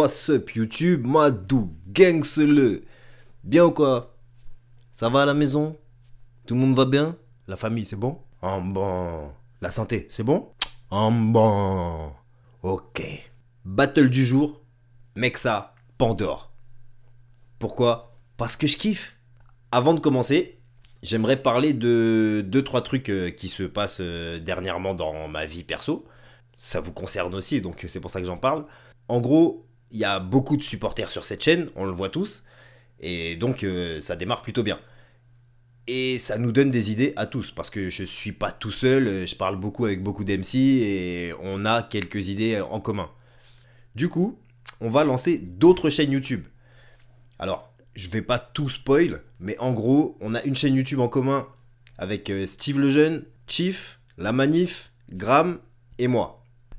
What's up YouTube, Madou, gangsle. Bien ou quoi? Ça va à la maison? Tout le monde va bien? La famille, c'est bon? Bon. La santé, c'est bon? Bon. Ok. Battle du jour, Mexa Pandore. Pourquoi? Parce que je kiffe. Avant de commencer, j'aimerais parler de 2-3 trucs qui se passent dernièrement dans ma vie perso. Ça vous concerne aussi, donc c'est pour ça que j'en parle. En gros, il y a beaucoup de supporters sur cette chaîne, on le voit tous. Et donc, ça démarre plutôt bien. Et ça nous donne des idées à tous, parce que je suis pas tout seul, je parle beaucoup avec beaucoup d'MC et on a quelques idées en commun. Du coup, on va lancer d'autres chaînes YouTube. Alors, je vais pas tout spoil, mais en gros, on a une chaîne YouTube en commun avec Steve Lejeune, Chief, La Manif, Gram et moi.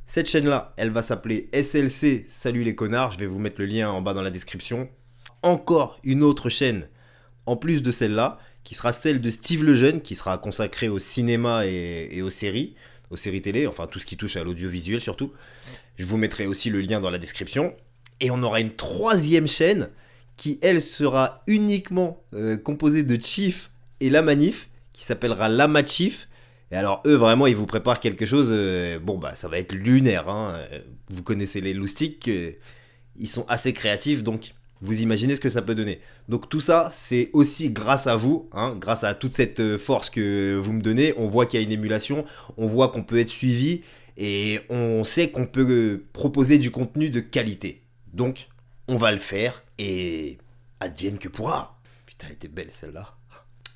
Cette chaîne-là, elle va s'appeler SLC Salut les connards, je vais vous mettre le lien en bas dans la description. Encore une autre chaîne, en plus de celle-là, qui sera celle de Steve Lejeune, qui sera consacrée au cinéma et aux séries télé, enfin tout ce qui touche à l'audiovisuel surtout. Je vous mettrai aussi le lien dans la description. Et on aura une troisième chaîne qui, elle, sera uniquement composée de Chief et La Manif, qui s'appellera Lama Chief. Et alors eux, vraiment, ils vous préparent quelque chose, bon bah ça va être lunaire, hein. Vous connaissez les loustiques, ils sont assez créatifs, donc vous imaginez ce que ça peut donner. Donc tout ça, c'est aussi grâce à vous, hein, grâce à toute cette force que vous me donnez. On voit qu'il y a une émulation, on voit qu'on peut être suivi, et on sait qu'on peut proposer du contenu de qualité. Donc, on va le faire, et advienne que pourra. Putain, elle était belle celle-là.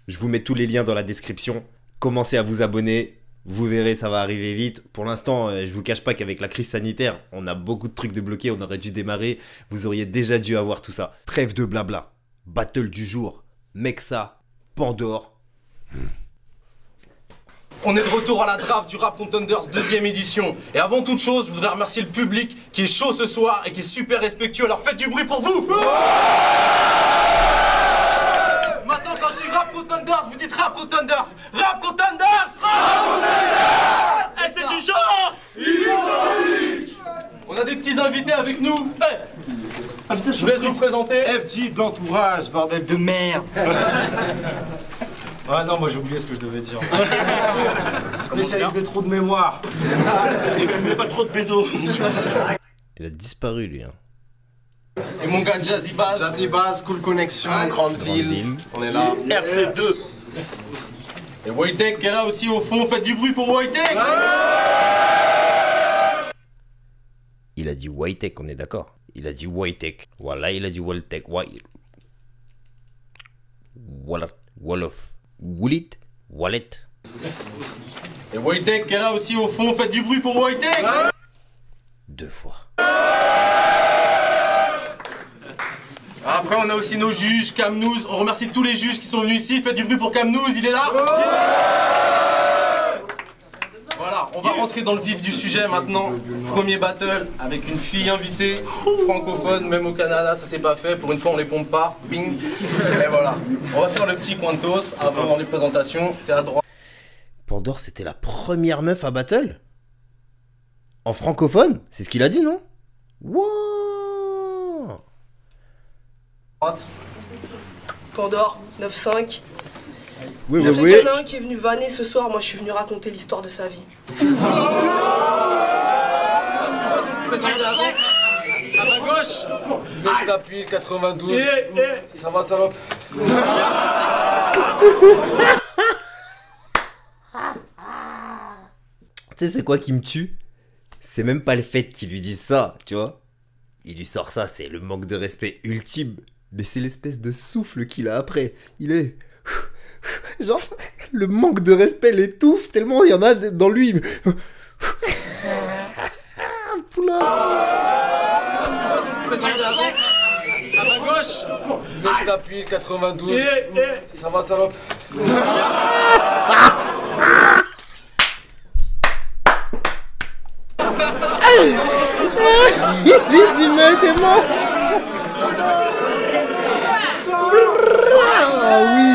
Je vous mets tous les liens dans la description. Commencez à vous abonner, vous verrez, ça va arriver vite. Pour l'instant, je vous cache pas qu'avec la crise sanitaire, on a beaucoup de trucs débloqués, on aurait dû démarrer. Vous auriez déjà dû avoir tout ça. Trêve de blabla. Battle du jour. Mexa Pandore. On est de retour à la draft du Rap Contenders 2e édition. Et avant toute chose, je voudrais remercier le public qui est chaud ce soir et qui est super respectueux. Alors faites du bruit pour vous. Maintenant, quand je dis Rap Contenders, vous dites Rap Contenders. Rap Contenders. Rap Contenders. Et c'est du genre historique. On a des petits invités avec nous. Je vous laisse vous présenter. FG de l'entourage, bordel de merde. Ah non, moi j'ai oublié ce que je devais dire. Spécialiste des trous de mémoire. Et fumez pas trop de pédos. Il a disparu lui. Hein. Et mon gars Jazzy Bass. Jazzy Bass, Cool Connection, Grande Ville. On est là. RC2. Et Wojtek qui est là aussi au fond. Faites du bruit pour Wojtek. Il a dit Wojtek, on est d'accord. Il a dit Wojtek. Voilà, il a dit Wojtek. Wolof. Woolit. Wallet. Et Wojtek qui est là aussi au fond. Faites du bruit pour Wojtek. 2 fois. Après on a aussi nos juges, Kamnouz. On remercie tous les juges qui sont venus ici. Faites du bruit pour Kamnouz, il est là. Voilà, on va rentrer dans le vif du sujet maintenant. Premier battle avec une fille invitée, francophone, même au Canada, ça s'est pas fait. Pour une fois on les pompe pas. Bing. Et voilà. On va faire le petit Quantos avant les présentations. T'es à droite. Pandore, c'était la première meuf à battle? En francophone? C'est ce qu'il a dit, non? Wow. Pandore, 9-5. Oui, Je sais qu'il y en a un qui est venu vanner ce soir, moi je suis venu raconter l'histoire de sa vie. À ma gauche. Mec s'appuie, 92. Ça va, salope? Tu sais, c'est quoi qui me tue? C'est même pas le fait qu'il lui dise ça, tu vois. Il lui sort ça, c'est le manque de respect ultime. Mais c'est l'espèce de souffle qu'il a après. Il est... Genre, le manque de respect l'étouffe tellement il y en a dans lui. Poula. À ma gauche. Mec s'appuie, 92. Ça va, salope? Il dit mais t'es mort. Ah oui.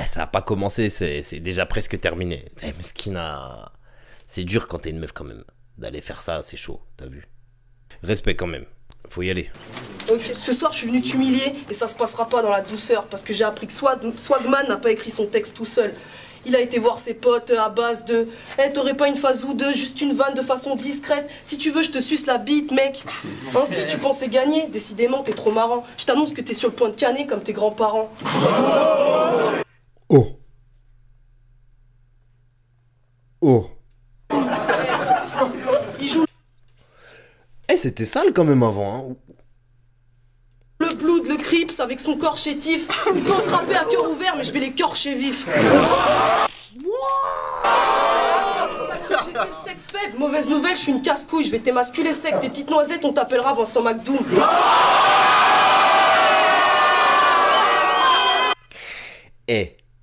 Ça a pas commencé, c'est déjà presque terminé. Mesquina. C'est dur quand t'es une meuf quand même. D'aller faire ça, c'est chaud, t'as vu. Respect quand même. Faut y aller. Ok, ce soir je suis venu t'humilier et ça se passera pas dans la douceur parce que j'ai appris que Swagman n'a pas écrit son texte tout seul. Il a été voir ses potes à base de t'aurais pas une phase ou deux, juste une vanne de façon discrète. Si tu veux, je te suce la bite, mec. Hein, si tu pensais gagner, décidément, t'es trop marrant. Je t'annonce que t'es sur le point de canner comme tes grands-parents. Oh. Oh. Il joue C'était sale quand même avant, hein. le blood, le crips avec son corps chétif. Il pense rapper à cœur ouvert, mais je vais les corcher vifs. J'étais le sexe faible, mauvaise nouvelle, je suis une casse-couille, je vais t'émasculer sec, tes petites noisettes, on t'appellera Vincent McDoom.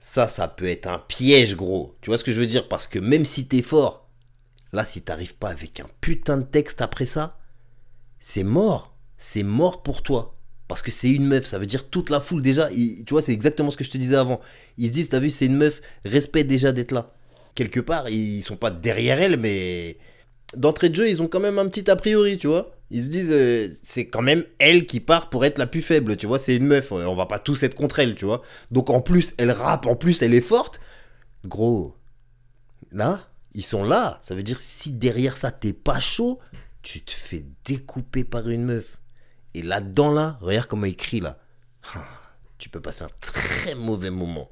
Ça peut être un piège, gros. Tu vois ce que je veux dire? Parce que même si t'es fort, là, si t'arrives pas avec un putain de texte après ça, c'est mort. C'est mort pour toi. Parce que c'est une meuf, ça veut dire toute la foule déjà, tu vois, c'est exactement ce que je te disais avant. Ils se disent, t'as vu, c'est une meuf, respect déjà d'être là. Quelque part, ils sont pas derrière elle, mais d'entrée de jeu, ils ont quand même un petit a priori, tu vois. Ils se disent, c'est quand même elle qui part pour être la plus faible, tu vois, c'est une meuf, on va pas tous être contre elle, tu vois. Donc en plus, elle rappe, en plus, elle est forte. Gros, là, ils sont là. Ça veut dire, si derrière ça, t'es pas chaud, tu te fais découper par une meuf. Et là-dedans, là, regarde comment il crie, là. Tu peux passer un très mauvais moment.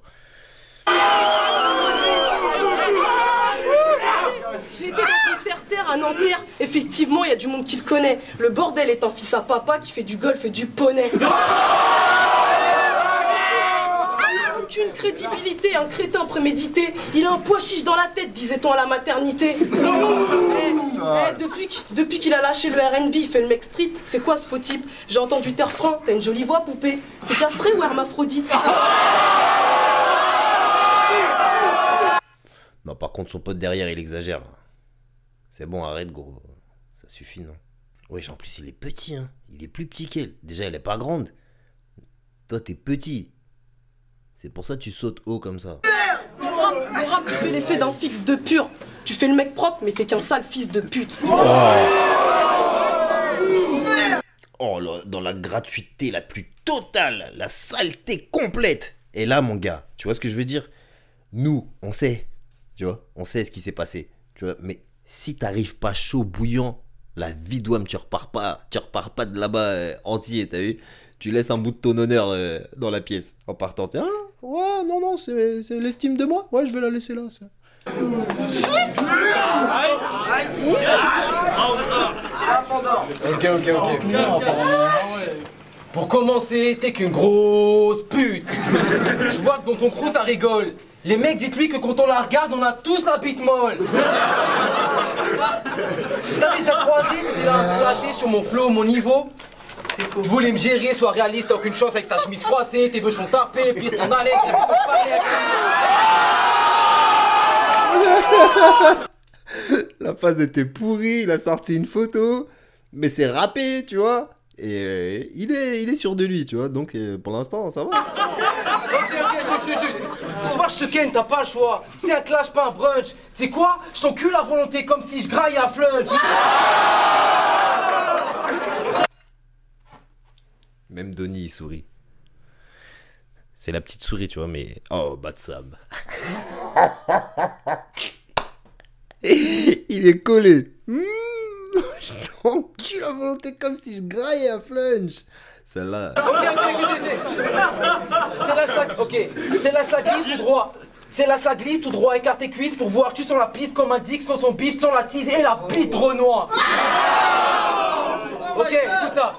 J'ai été dans une terre-terre à Nanterre. Effectivement, il y a du monde qui le connaît. Le bordel est un fils à papa qui fait du golf et du poney. Aucune crédibilité, un crétin prémédité. Il a un pois chiche dans la tête, disait-on à la maternité. Depuis qu'il a lâché le R&B, il fait le mec street. C'est quoi ce faux type? J'ai entendu terre franc, t'as une jolie voix, poupée. T'es castré ou hermaphrodite? Non, par contre, son pote derrière, il exagère. C'est bon, arrête, gros. Ça suffit, non? Wesh, en plus, il est petit, hein. Il est plus petit qu'elle. Déjà, elle est pas grande. Toi, t'es petit. C'est pour ça que tu sautes haut comme ça. Le rap, tu fais l'effet d'un fixe de pur. Tu fais le mec propre, mais t'es qu'un sale fils de pute. Oh, là, dans la gratuité la plus totale, la saleté complète. Et là, mon gars, tu vois ce que je veux dire? Nous, on sait, tu vois, on sait ce qui s'est passé, tu vois, mais si t'arrives pas chaud, bouillant, la vie d'ouam, tu repars pas de là-bas entier, t'as vu? Tu laisses un bout de ton honneur dans la pièce en partant. Tiens, ouais, non, c'est l'estime de moi. Ouais, je vais la laisser là. Ça. Ok. Pour commencer, t'es qu'une grosse pute. Je vois que dans ton crew ça rigole. Les mecs, dites-lui que quand on la regarde, on a tous la bite molle. Je t'avais déjà croisé, t'es là flatté sur mon flow, mon niveau. C'est faux. Tu voulais me gérer, sois réaliste, t'as aucune chance avec ta chemise froissée, tes vœux sont tapés, puis ton Alex, les vœux sont parlés. La phase était pourrie, il a sorti une photo, mais c'est râpé, tu vois. Et il est sûr de lui, tu vois, donc pour l'instant, ça va. Ok, chut. Ce soir, je te ken, t'as pas le choix. C'est un clash, pas un brunch. C'est quoi? Je t'encule à volonté comme si je graille à flunch. Même Donnie, il sourit. C'est la petite souris, tu vois, mais... Oh, Bad Sam. Il est collé. Je t'encule à volonté comme si je graillais à flunch. Celle-là... C'est la glisse tout droit. C'est la glisse tout droit, écarte tes cuisses pour voir que tu sens la piste comme un dick sans son bif, sans la tease et la bite Renoir. Ok, écoute ça.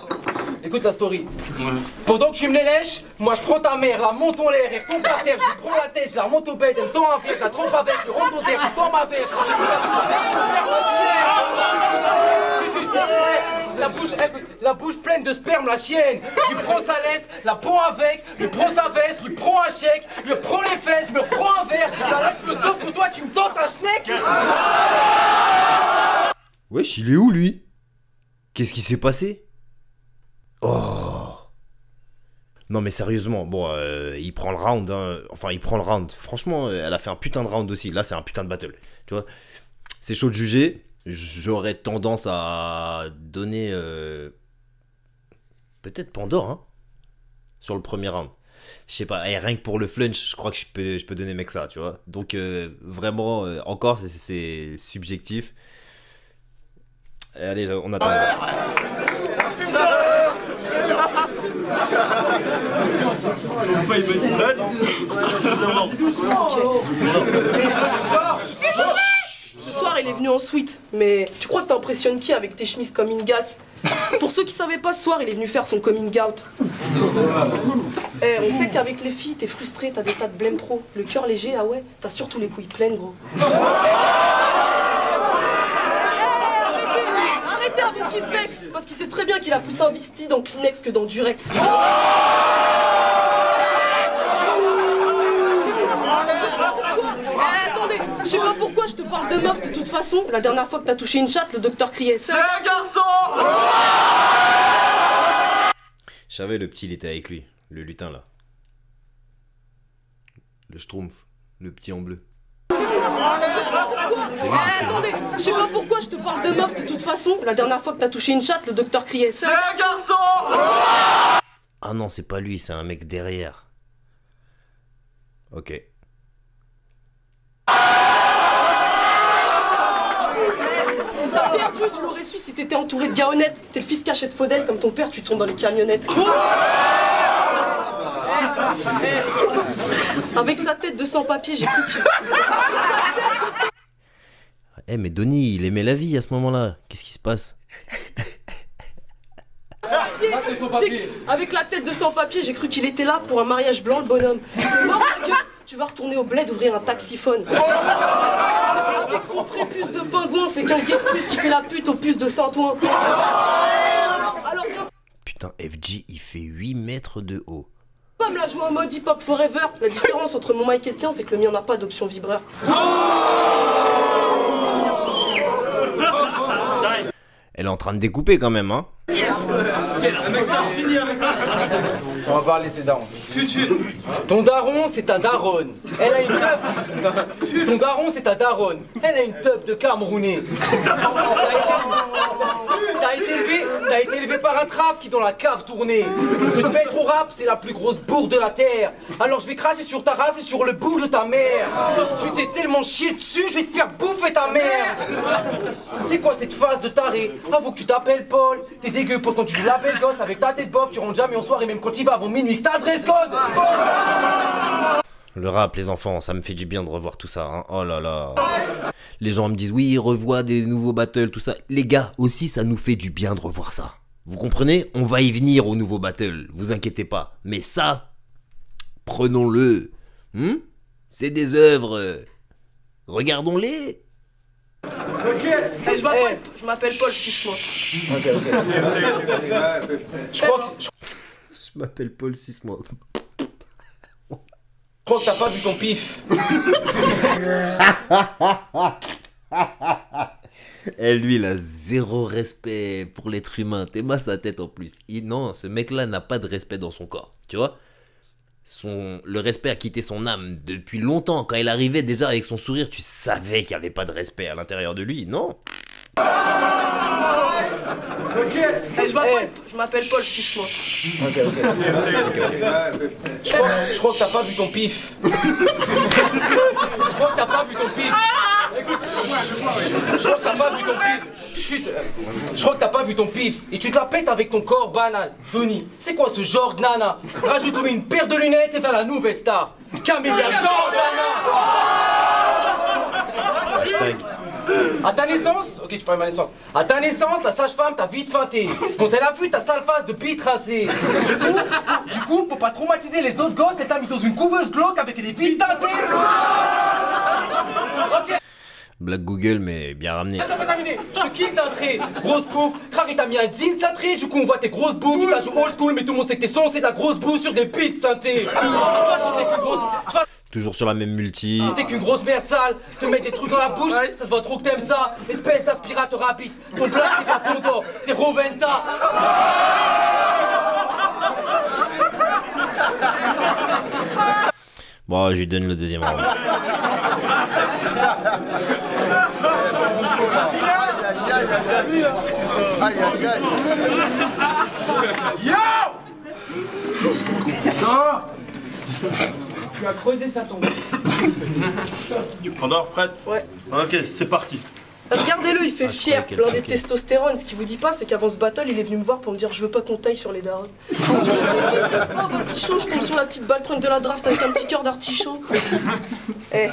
Écoute la story. Pendant que tu me les lèches, moi je prends ta mère, la monte en l'air, elle tombe par terre, je lui prends la tête, je la remonte au bed, elle me tend un verre, je la trompe avec, je rentre mon terre, je tends ma verre, la bouche pleine de sperme, la chienne. Je lui prends sa laisse, la prends avec, lui prends sa veste, lui prends un chèque, lui prends les fesses, me reprends un verre, la laisse me sauve que toi tu me tentes un schneck. Wesh, il est où lui? Qu'est-ce qui s'est passé? Oh. Non mais sérieusement, bon, il prend le round, hein. Enfin il prend le round. Franchement, elle a fait un putain de round aussi. Là c'est un putain de battle, tu vois. C'est chaud de juger. j'aurais tendance à donner peut-être Pandore, hein, sur le premier round. Je sais pas, et rien que pour le flunch, je crois que je peux donner Mexa, tu vois. Donc vraiment, encore, c'est subjectif. Et allez, on attend. Ce soir, il est venu en suite, mais tu crois que t'impressionnes qui avec tes chemises comme Ingalls? Pour ceux qui savaient pas, ce soir, il est venu faire son coming out. On sait qu'avec les filles, t'es frustré, t'as des tas de blême pro. Le cœur léger, ah ouais, t'as surtout les couilles pleines, gros. Arrêtez avant qu'il se vexe, parce qu'il sait très bien qu'il a plus investi dans Kleenex que dans Durex. Attendez, je sais pas pourquoi je te parle de meuf de toute façon. La dernière fois que t'as touché une chatte, le docteur criait: c'est un garçon. Je savais, le petit, il était avec lui, le lutin là. Le schtroumpf, le petit en bleu. Attendez, je sais pas pourquoi je te parle de meuf de toute façon. La dernière fois que t'as touché une chatte, le docteur criait: c'est un garçon. Ah non, c'est pas lui, c'est un mec derrière. Ok. T'as perdu, tu l'aurais su si t'étais entouré de gars honnêtes. T'es le fils caché de Faudel, comme ton père, tu tournes dans les camionnettes. Avec sa tête de sans-papier, j'ai cru que... Eh mais Donny, il aimait la vie à ce moment-là. Qu'est-ce qui se passe? Avec la tête de sans-papier, j'ai cru qu'il était là pour un mariage blanc, le bonhomme. C'est mort, ta gueule. Tu vas retourner au bled ouvrir un taxiphone. Avec son prépuce de pingouin, c'est qu'un gars de plus qui fait la pute aux puces de Saint-Ouen. Alors viens Putain, FG, il fait 8 mètres de haut. pas me la jouer en mode hip-hop forever. La différence entre mon mic et le tien, c'est que le mien n'a pas d'option vibreur. Elle est en train de découper quand même, hein. On va parler ses darons. Ton daron, c'est ta daronne. Elle a une teub. Ton daron, c'est ta daronne. Elle a une teub de Camerounais. T'as été élevé par un trap qui dans la cave tournait. De te mettre au rap, c'est la plus grosse bourre de la terre. Alors je vais cracher sur ta race et sur le boule de ta mère. Tu t'es tellement chié dessus, je vais te faire bouffer ta mère. C'est quoi cette phase de taré? Avoue que tu t'appelles Paul. T'es dégueu, pourtant tu l'appelles gosse. Avec ta tête bof, tu rentres jamais en soirée, même quand il va avant minuit. T'as dress code. Le rap, les enfants, ça me fait du bien de revoir tout ça, hein. Oh là là. Les gens me disent, oui, revois des nouveaux battles, tout ça. Les gars, aussi, ça nous fait du bien de revoir ça. Vous comprenez? On va y venir aux nouveaux battles, vous inquiétez pas. Mais ça, prenons-le. C'est des œuvres. Regardons-les. Hey, je m'appelle Paul, suis-moi. Je crois que... Je m'appelle Paul 6 mois. Je crois que t'as pas vu ton pif. Et lui, il a zéro respect pour l'être humain. T'es ma sa tête en plus. Non, ce mec-là n'a pas de respect dans son corps. Tu vois? Le respect a quitté son âme depuis longtemps. Quand il arrivait déjà avec son sourire, tu savais qu'il n'y avait pas de respect à l'intérieur de lui. Non? Hey, je m'appelle Paul, suis-moi. Je crois que t'as pas vu ton pif. Je crois que t'as pas vu ton pif. Écoute, je crois que t'as pas vu ton pif. Chut, je crois que t'as pas vu ton pif. Et tu te la pètes avec ton corps banal. Donny, c'est quoi ce genre de nana? Rajoute-lui une paire de lunettes et vers la nouvelle star. Camélia Jordana. Hashtag. À ta naissance, ok tu parles de ma naissance. À ta naissance, la sage-femme t'a vite feinté. Quand elle a vu ta sale face de bite rincée. Du coup, pour pas traumatiser les autres gosses, elle t'a mis dans une couveuse glauque avec des filles teintées. Ok. Black Google, mais bien ramené. Attends, pas terminé. Je te kill d'un trait. Grosse pouf. Crary t'a mis un jean cintré. Du coup, on voit tes grosses boules. Tu t'as joué old school, mais tout le monde sait que t'es son, c'est de la grosse boue sur des beats synthés. De toute façon, t'es qu'une grosse. Toujours sur la même multi. T'es qu'une grosse merde sale, te mettre des trucs dans la bouche, ça se voit trop que t'aimes ça, espèce d'aspirateur rapide. Ton plat c'est pas Ponto, c'est Roventa. Bon, je lui donne le deuxième round. Aïe, aïe, aïe. Tu as creusé sa tombe. Pandore, prête? Ouais. Ok, c'est parti. Regardez-le, il fait le je fier, croyais qu'elle blindé de choquait. testostérone. Ce qu'il vous dit pas, c'est qu'avant ce battle, il est venu me voir pour me dire je veux pas qu'on taille sur les darons. Je me suis dit, oh vas-y chaud, je tombe sur la petite baltringue de la draft avec un petit cœur d'artichaut. Eh.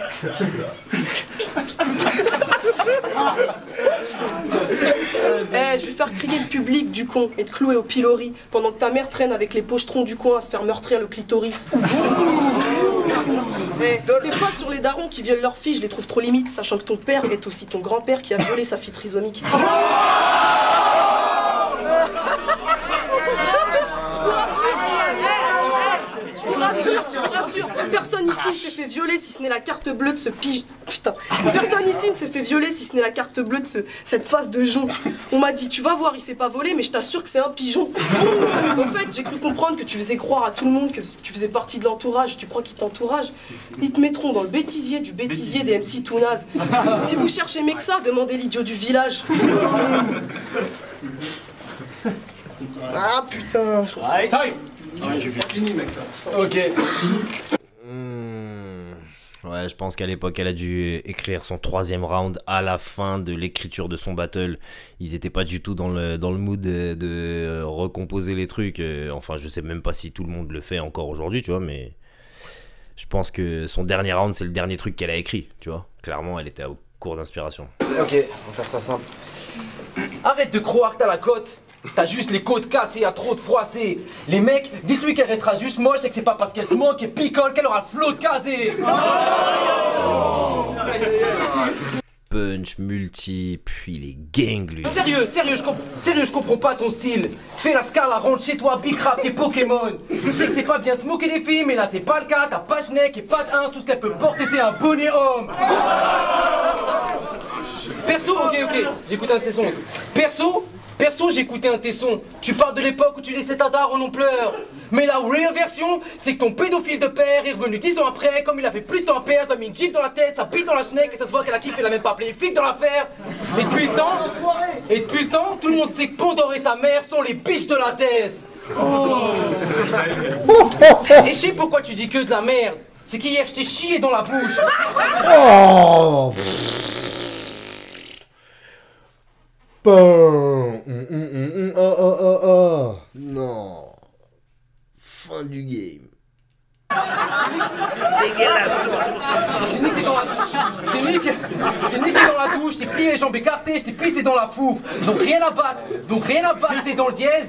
Je vais faire crier le public du con et te clouer au pilori pendant que ta mère traîne avec les pochetrons du coin à se faire meurtrir le clitoris. Tes phrases sur les darons qui violent leurs filles, je les trouve trop limites, sachant que ton père est aussi ton grand-père qui a violé sa fille trisomique. Je vous rassure, personne ici ne s'est fait violer si ce n'est la carte bleue de ce Putain, personne ici ne s'est fait violer si ce n'est la carte bleue de cette face de jonc. On m'a dit, tu vas voir, il s'est pas volé, mais je t'assure que c'est un pigeon. En fait, j'ai cru comprendre que tu faisais croire à tout le monde que tu faisais partie de l'entourage. Tu crois qu'ils t'entouragent? Ils te mettront dans le bêtisier du bêtisier des MC tout nazes. Si vous cherchez Mexa, demandez l'idiot du village. Ah putain, je pense. Time. Ok. Ouais, je pense qu'à l'époque, elle a dû écrire son 3e round à la fin de l'écriture de son battle. Ils étaient pas du tout dans le mood de recomposer les trucs. Enfin, je sais même pas si tout le monde le fait encore aujourd'hui, tu vois, mais je pense que son dernier round, c'est le dernier truc qu'elle a écrit, tu vois. Clairement, elle était à court d'inspiration. Ok, on va faire ça simple. Arrête de croire que t'as la cote. T'as juste les côtes cassées, y'a trop de froissées. Les mecs, dites-lui qu'elle restera juste moche et que c'est pas parce qu'elle se moque et picole qu'elle aura le flot de casé. Punch, multi, puis les gangs, lui. Sérieux, je comprends pas ton style. Tu fais la scala, rentre chez toi, bicrap tes Pokémon. Je sais que c'est pas bien de se moquer des filles, mais là c'est pas le cas. T'as pas de neck et pas de 1, tout ce qu'elle peut porter c'est un bonnet homme. Perso, ok, j'écoute un de tes sons. Perso, j'ai écouté un de tes sons. Tu parles de l'époque où tu laissais ta daronne en pleurs. Mais la real version, c'est que ton pédophile de père est revenu 10 ans après, comme il avait plus de temps à perdre, t'as mis une gifle dans la tête, ça pile dans la schneck et ça se voit qu'elle a kiffé, elle a même pas appelé les flics dans l'affaire. Et depuis le temps, tout le monde sait que Pandore et sa mère sont les biches de la thèse. Et je sais pourquoi tu dis que de la merde. C'est qu'hier, je t'ai chié dans la bouche. Oh Bon. Oh. Non. Fin du game. Dégueulasse. J'ai niqué dans la douche, t'ai plié les jambes écartées, je t'ai pissé dans la fouf. Donc rien à battre, t'es dans le dièse.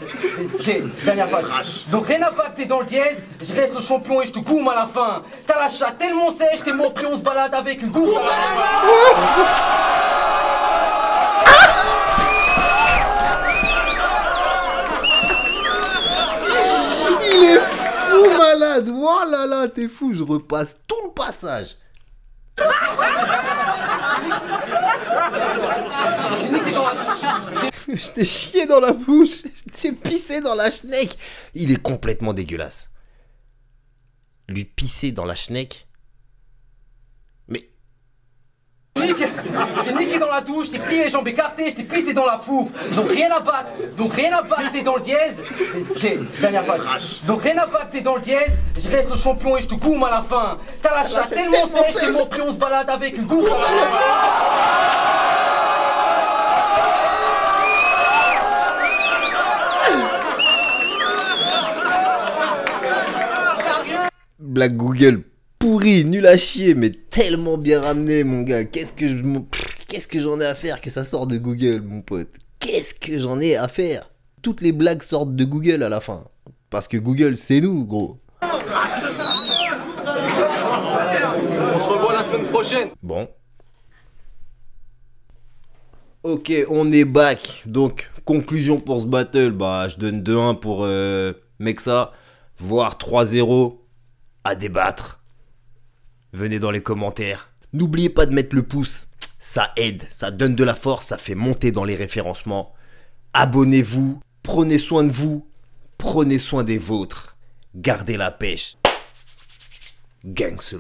Dernière page. Donc rien à battre, t'es dans le dièse. Je reste le champion et je te goume à la fin. T'as la chatte tellement sèche, t'es montré, on se balade avec une gourde à la main. Il est fou malade. Voilà là, t'es fou. Je repasse tout le passage. Je t'ai chié dans la bouche. Je t'ai pissé dans la schneck. Il est complètement dégueulasse. Lui pisser dans la schneck. Mais J'ai niqué dans la douche, t'ai plié les jambes écartées, je t'ai pissé dans la fouf. Donc rien à battre, t'es dans le dièse. Dernière page. Donc rien à battre, t'es dans le dièse. Je reste le champion et je te goume à la fin. T'as la chatte tellement sèche, t'es montré, on se balade avec une gourde à la main. Black Google pourri, nul à chier, mais tellement bien ramené, mon gars. Qu'est-ce que j'en ai à faire que ça sorte de Google, mon pote? Qu'est-ce que j'en ai à faire? Toutes les blagues sortent de Google à la fin. Parce que Google, c'est nous, gros. On se revoit la semaine prochaine. Bon. Ok, on est back. Donc, conclusion pour ce battle. Bah, je donne 2-1 pour Mexa, voire 3-0 à débattre. Venez dans les commentaires. N'oubliez pas de mettre le pouce. Ça aide, ça donne de la force, ça fait monter dans les référencements. Abonnez-vous, prenez soin de vous, prenez soin des vôtres. Gardez la pêche. Gangster.